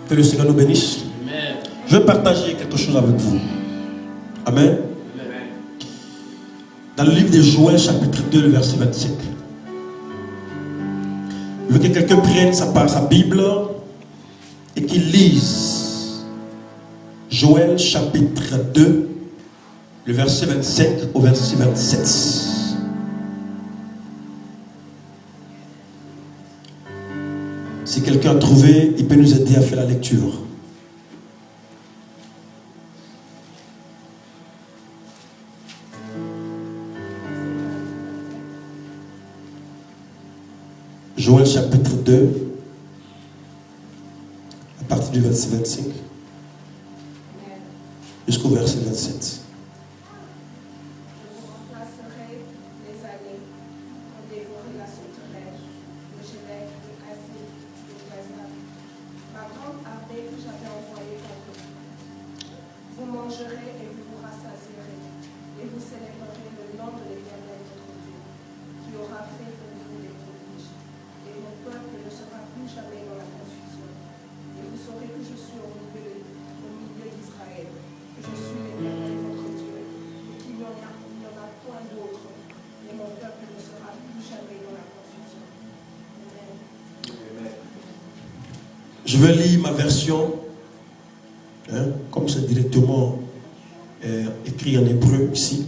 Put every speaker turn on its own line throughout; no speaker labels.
Que le Seigneur nous bénisse.
Amen.
Je vais partager quelque chose avec vous. Amen.
Amen.
Dans le livre de Joël, chapitre 2, le verset 25. Je veux que quelqu'un prenne sa Bible et qu'il lise Joël, chapitre 2, le verset 25 au verset 27. Si quelqu'un a trouvé, il peut nous aider à faire la lecture. Joël chapitre 2, à partir du verset 25 jusqu'au verset 27.
Vous mangerez et vous vous rassasierez, et vous célébrerez le nom de l'Éternel votre Dieu, qui aura fait pour vous des prodiges. Et mon peuple ne sera plus jamais dans la confusion. Et vous saurez que je suis au milieu d'Israël, que je suis l'Éternel votre Dieu, et qu'il n'y en a point d'autre. Et mon peuple ne sera plus jamais dans la confusion. Amen.
Je vais lire ma version. Comme c'est directement écrit en hébreu ici,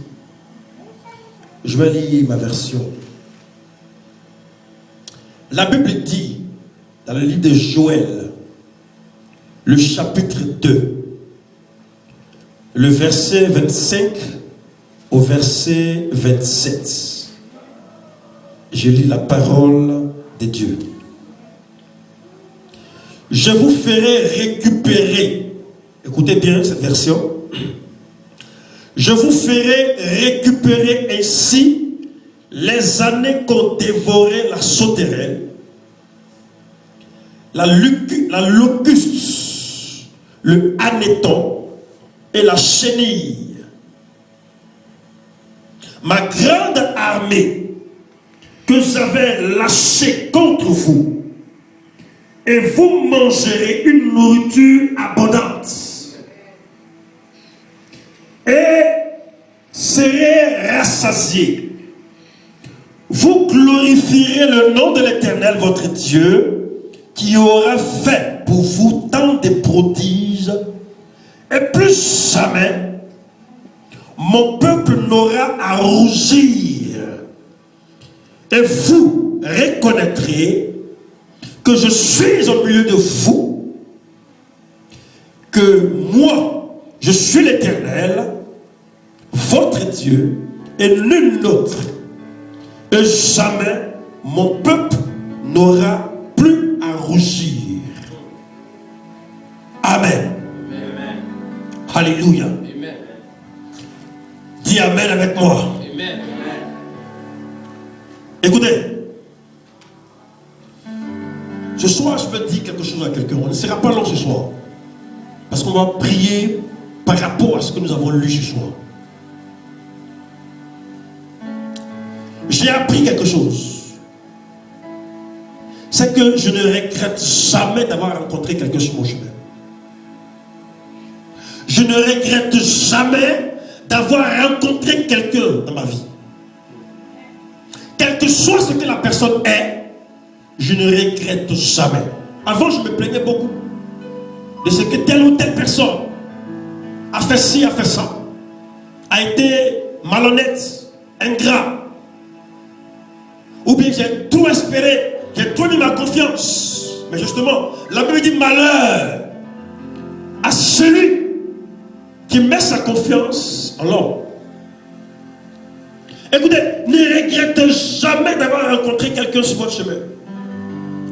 je vais lire ma version. La Bible dit, dans le livre de Joël, le chapitre 2, le verset 25 au verset 27. Je lis la parole de Dieu. Je vous ferai récupérer. Écoutez bien cette version. Je vous ferai récupérer ainsi les années qu'ont dévoré la sauterelle, la locuste, le hanneton et la chenille. Ma grande armée que j'avais lâchée contre vous, et vous mangerez une nourriture abondante. Et serez rassasiés. Vous glorifierez le nom de l'Éternel votre Dieu, qui aura fait pour vous tant de prodiges, et plus jamais mon peuple n'aura à rougir. Et vous reconnaîtrez que je suis au milieu de vous, que moi, je suis l'Éternel, votre Dieu, et nul autre. Et jamais mon peuple n'aura plus à rougir. Amen.
Amen.
Alléluia.
Amen.
Dis Amen avec moi.
Amen.
Écoutez. Ce soir, je peux dire quelque chose à quelqu'un. On ne sera pas long ce soir. Parce qu'on va prier par rapport à ce que nous avons lu ce soir. J'ai appris quelque chose. C'est que je ne regrette jamais d'avoir rencontré quelqu'un sur mon chemin. Je ne regrette jamais d'avoir rencontré quelqu'un dans ma vie. Quel que soit ce que la personne est, je ne regrette jamais. Avant, je me plaignais beaucoup de ce que telle ou telle personne a fait ci, a fait ça, a été malhonnête, ingrat. Ou bien j'ai tout espéré, j'ai tout mis ma confiance. Mais justement, la Bible dit malheur à celui qui met sa confiance en l'homme. Écoutez, ne regrettez jamais d'avoir rencontré quelqu'un sur votre chemin.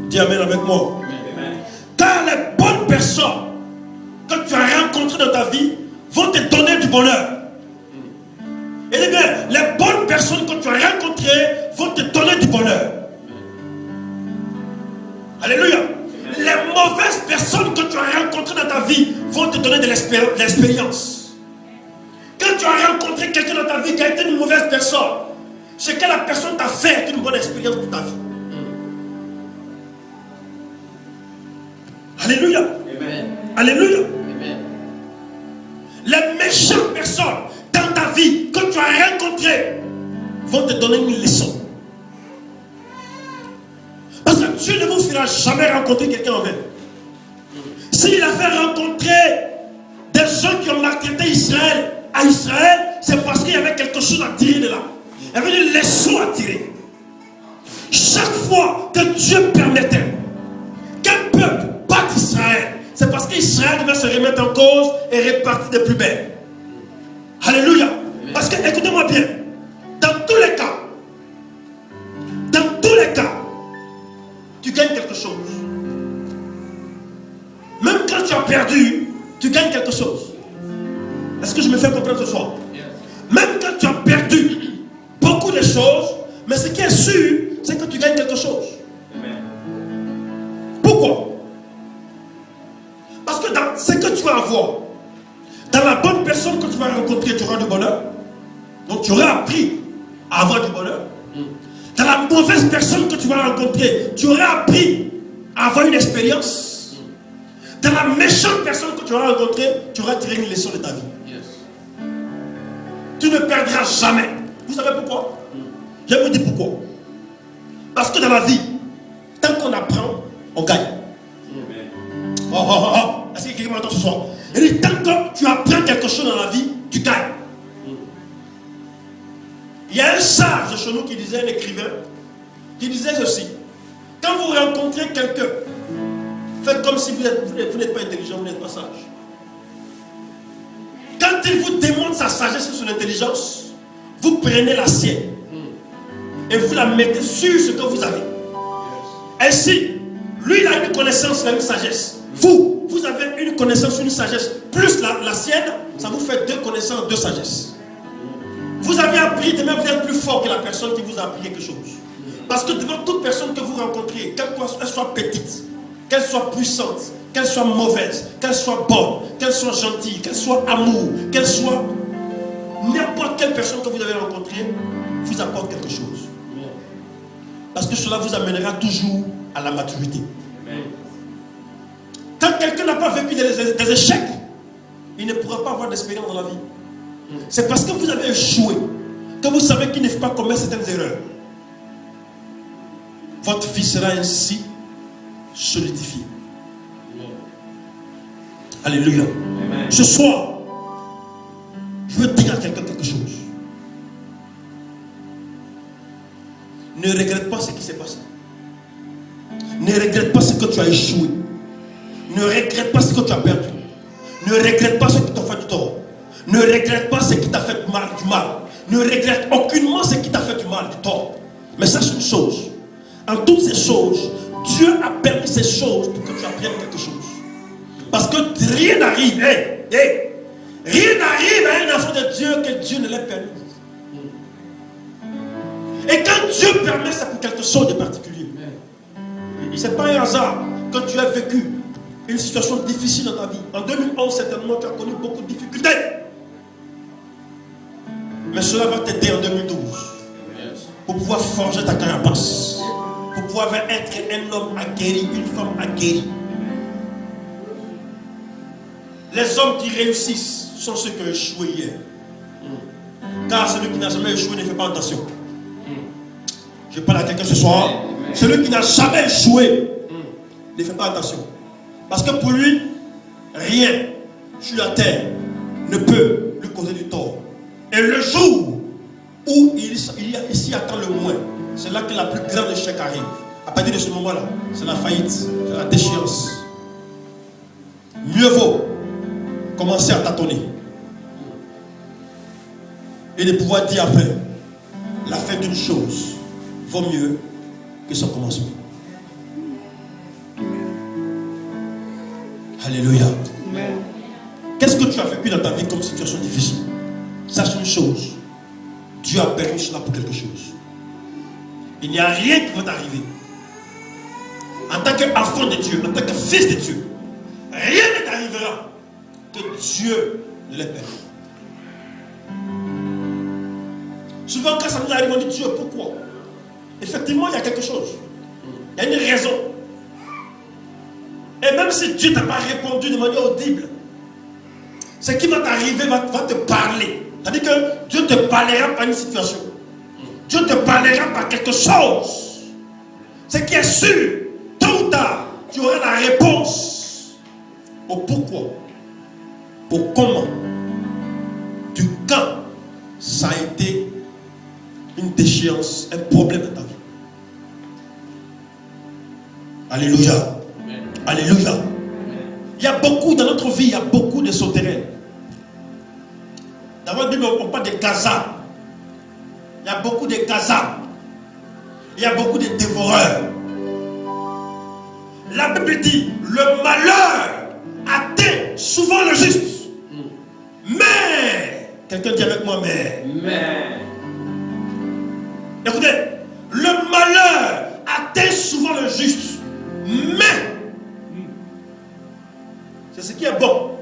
Dis Amen avec moi.
Amen.
Car les bonnes personnes que tu as rencontrées dans ta vie vont te donner du bonheur. Et eh bien, les bonnes personnes que tu as rencontrées vont te donner du bonheur. Alléluia. Les mauvaises personnes que tu as rencontrées dans ta vie vont te donner de l'expérience. Quand tu as rencontré quelqu'un dans ta vie qui a été une mauvaise personne, ce que la personne t'a fait est une bonne expérience pour ta vie. Alléluia.
Amen.
Alléluia.
Amen.
Les méchantes personnes dans ta vie que tu as rencontrées vont te donner une leçon. Parce que Dieu ne vous fera jamais rencontrer quelqu'un en vain. S'il a fait rencontrer des gens qui ont maltraité Israël à Israël, c'est parce qu'il y avait quelque chose à tirer de là. Il y avait une leçon à tirer. Chaque fois que Dieu permettait qu'un peuple batte Israël, c'est parce qu'Israël devait se remettre en cause et repartir de plus belle. Alléluia. Parce que, écoutez-moi bien, dans tous les cas, tu gagnes quelque chose. Même quand tu as perdu, tu gagnes quelque chose. Est-ce que je me fais comprendre ce soir? Même quand tu as perdu beaucoup de choses, mais ce qui est sûr, c'est que tu gagnes quelque chose. Pourquoi? Parce que dans ce que tu vas avoir, dans la bonne personne que tu vas rencontrer, tu auras du bonheur. Donc tu auras appris à avoir du bonheur. Dans la mauvaise personne que tu vas rencontrer, tu auras appris à avoir une expérience. Dans la méchante personne que tu auras rencontrée, tu auras tiré une leçon de ta vie. Tu ne perdras jamais. Vous savez pourquoi? Je vais vous dire pourquoi. Parce que dans la vie, tant qu'on apprend, on gagne. Est-ce que quelqu'un m'entend ce soir? Et tant que tu apprends quelque chose dans la vie, tu gagnes. Il y a un sage chez nous qui disait, un écrivain, qui disait ceci: quand vous rencontrez quelqu'un, faites comme si vous n'êtes pas intelligent, vous n'êtes pas sage. Quand il vous démontre sa sagesse et son intelligence, vous prenez la sienne et vous la mettez sur ce que vous avez. Ainsi, lui il a une connaissance, il a une sagesse. Vous avez une connaissance, une sagesse, plus la sienne, ça vous fait 2 connaissances, 2 sagesses. Vous avez appris, demain vous êtes plus fort que la personne qui vous a appris quelque chose. Parce que devant toute personne que vous rencontrez, qu'elle soit petite, qu'elle soit puissante, qu'elle soit mauvaise, qu'elle soit bonne, qu'elle soit gentille, qu'elle soit amour, qu'elle soit n'importe quelle personne que vous avez rencontrée, vous apporte quelque chose. Parce que cela vous amènera toujours à la maturité. Quand quelqu'un n'a pas vécu des échecs, il ne pourra pas avoir d'expérience dans la vie. C'est parce que vous avez échoué que vous savez qu'il ne faut pas commettre certaines erreurs. Votre vie sera ainsi solidifiée. Alléluia. Amen. Ce soir, je veux dire à quelqu'un quelque chose. Ne regrette pas ce qui s'est passé. Ne regrette pas ce que tu as échoué. Ne regrette pas ce que tu as perdu. Ne regrette pas ce qui t'a fait du tort. Ne regrette pas ce qui t'a fait du mal. Ne regrette aucunement ce qui t'a fait du mal, du tort. Mais sache une chose. En toutes ces choses, Dieu a permis ces choses pour que tu apprennes quelque chose. Parce que rien n'arrive. Rien n'arrive à un enfant de Dieu que Dieu ne l'ait permis. Et quand Dieu permet, c'est pour quelque chose de particulier. Ce n'est pas un hasard que tu as vécu une situation difficile dans ta vie. En 2011, certainement, tu as connu beaucoup de difficultés. Mais cela va t'aider en 2012 pour pouvoir forger ta carapace, pour pouvoir être un homme aguerri, une femme aguerrie. Les hommes qui réussissent sont ceux qui ont échoué hier. Car celui qui n'a jamais échoué ne fait pas attention. Je parle à quelqu'un ce soir. Celui qui n'a jamais échoué ne fait pas attention. Parce que pour lui, rien sur la terre ne peut lui causer du tort. Et le jour où il s'y attend le moins, c'est là que la plus grande échec arrive. À partir de ce moment-là, c'est la faillite, c'est la déchéance. Mieux vaut commencer à tâtonner et de pouvoir dire après, la fin d'une chose vaut mieux que son commencement. Alléluia. Qu'est-ce que tu as vécu dans ta vie comme situation difficile? Sache une chose, Dieu a permis cela pour quelque chose. Il n'y a rien qui va t'arriver. En tant qu'enfant de Dieu, en tant que fils de Dieu, rien ne t'arrivera que Dieu ne l'ait permis. Souvent quand ça nous arrive, on dit Dieu, pourquoi? Effectivement, il y a quelque chose. Il y a une raison. Et même si Dieu t'a pas répondu de manière audible, ce qui va t'arriver va te parler. C'est-à-dire que Dieu te parlera par une situation. Dieu te parlera par quelque chose. Ce qui est sûr, tôt ou tard, tu auras la réponse au pourquoi, au comment, du quand ça a été une déchéance, un problème dans ta vie. Alléluia. Amen. Alléluia. Amen. Il y a beaucoup dans notre vie, il y a beaucoup de sauterelles. Dans votre Bible, on parle de Gaza. Il y a beaucoup de Gaza. Il y a beaucoup de dévoreurs. La Bible dit, le malheur atteint souvent le juste. Mais, quelqu'un dit avec moi, mais. Écoutez, le malheur atteint souvent le juste. Mais, c'est ce qui est bon.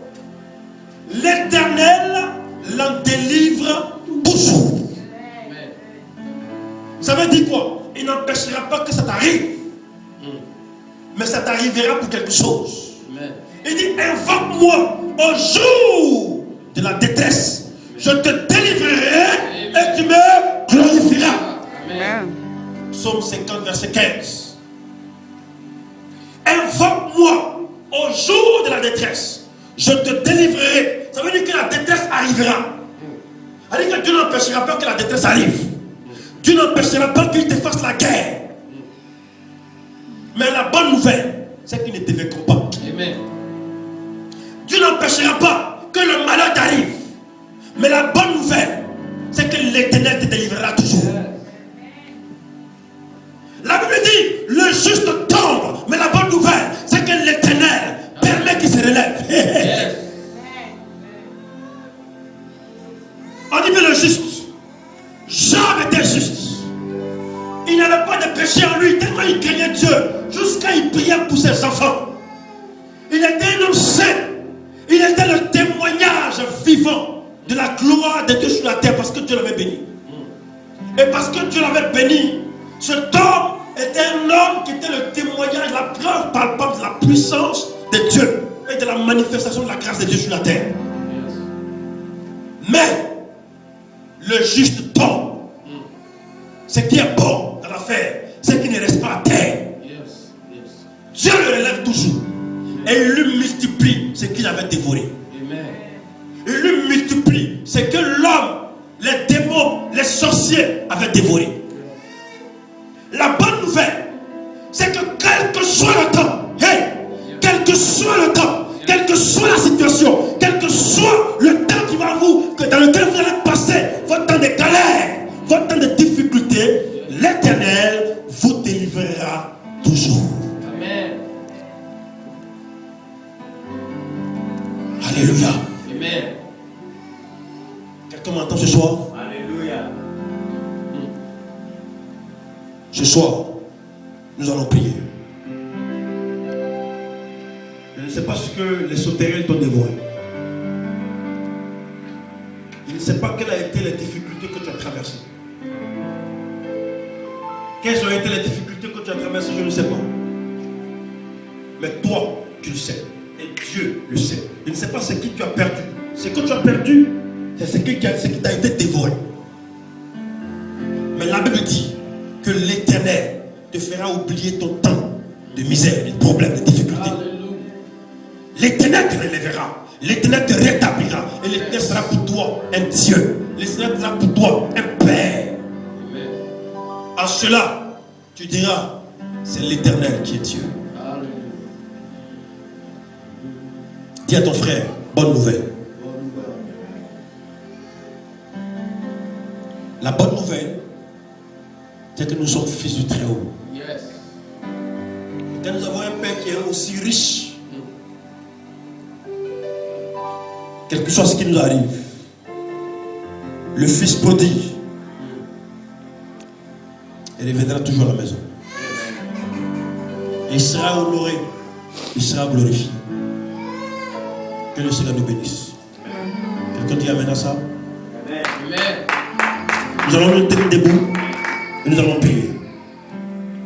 L'Éternel l'en délivre toujours. Ça veut dire quoi? Il n'empêchera pas que ça t'arrive. Mais ça t'arrivera pour quelque chose. Il dit, invoque-moi au jour de la détresse. Je te délivrerai et tu me glorifieras. Amen. Psaume 50, verset 15. Invoque-moi au jour de la détresse. Je te délivrerai. Ça veut dire que la détresse arrivera. Ça veut dire que Dieu n'empêchera pas que la détresse arrive. Dieu n'empêchera pas qu'il te fasse la guerre. Mais la bonne nouvelle, c'est qu'il ne te vaincra pas. Amen. Dieu n'empêchera pas que le malheur t'arrive. Mais la bonne nouvelle, c'est que l'Éternel te délivrera toujours. La Bible dit, le juste tombe. Mais la bonne nouvelle, c'est que l'Éternel permet qu'il se relève. Yes. On dit, mais le juste. Job était juste. Il n'avait pas de péché en lui, tellement il craignait Dieu, jusqu'à il priait pour ses enfants. Il était un homme saint. Il était le témoignage vivant de la gloire de Dieu sur la terre, parce que Dieu l'avait béni. Et parce que Dieu l'avait béni, cet homme était un homme qui était le témoignage, la preuve palpable de la puissance de Dieu et de la manifestation de la grâce de Dieu sur la terre. Mais le juste tombe. Ce qui est bon dans l'affaire, c'est qu'il ne reste pas à terre. Dieu le relève toujours. Et il lui multiplie ce qu'il avait dévoré. Il lui multiplie ce que l'homme, les démons, les sorciers avaient dévoré. La bonne nouvelle, c'est que quel que soit le temps, quel que soit le temps, quelle que soit la situation, quel que soit le temps qui va dans lequel vous allez passer votre temps de galère, votre temps de difficulté, l'Éternel vous délivrera toujours. Amen. Alléluia. Amen. Quelqu'un m'entend ce soir? Alléluia. Ce soir, nous allons prier. Je ne sais pas ce que les sauterelles t'ont dévoré. Je ne sais pas quelles ont été les difficultés que tu as traversées. Quelles ont été les difficultés que tu as traversées, je ne sais pas. Mais toi, tu le sais. Et Dieu le sait. Je ne sais pas ce que tu as perdu. Ce que tu as perdu, c'est ce qui t'a été dévoré. Mais la Bible dit que l'Éternel te fera oublier ton temps de misère, de problèmes, de difficultés. L'Éternel te relèvera. L'Éternel te rétablira. Et l'Éternel sera pour toi un Dieu. L'Éternel sera pour toi un Père. Amen. À cela, tu diras, c'est l'Éternel qui est Dieu. Amen. Dis à ton frère, bonne nouvelle. La bonne nouvelle, c'est que nous sommes fils du Très-Haut. Yes. Et que nous avons un Père qui est aussi riche. Quel que soit ce qui nous arrive, le Fils prodige, il reviendra toujours à la maison. Il sera honoré, il sera glorifié. Que le Seigneur nous bénisse. Quelqu'un dit amen à ça? Amen. Nous allons nous tenir debout et nous allons prier.